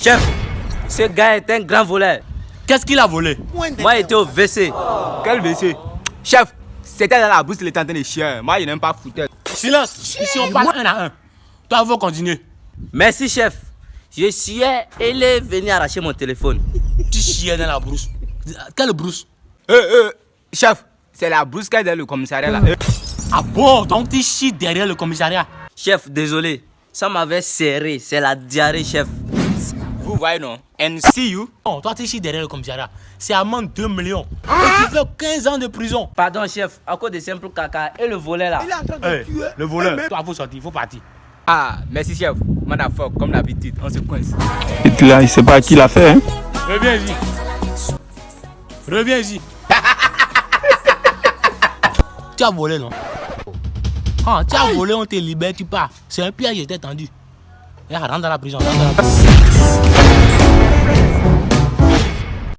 Chef, ce gars est un grand voleur. Qu'est-ce qu'il a volé? Moi, j'étais au WC. Quel WC? Chef, c'était dans la bouche, il était en train de chier. Moi, il n'aime pas foutre. Silence. Ici, on parle un à un. Toi, vous continuez. Merci, chef. Je chiais et il est venu arracher mon téléphone. Tu chiais dans la brousse. Quelle brousse? Chef, c'est la brousse qui est dans le commissariat là. Ah bon, donc tu chies derrière le commissariat? Chef, désolé. Ça m'avait serré. C'est la diarrhée, chef. Vous voyez, non? And see you. Non, toi, tu chies derrière le commissariat. C'est amende 2 millions. Et tu fais 15 ans de prison. Pardon, chef. À cause de simple caca. Et le volet là. Il est en train de tuer. Le voleur. Toi, il faut sortir, il faut partir. Ah, merci chef. Motherfucker, comme d'habitude, on se coince. Et là, il sait pas à qui l'a fait, hein. Reviens ici. Reviens ici. Tu as volé, non? Quand tu as volé, on te libère, tu pars. C'est un piège, j'étais tendu. Et rentre dans la prison, rentre dans la prison.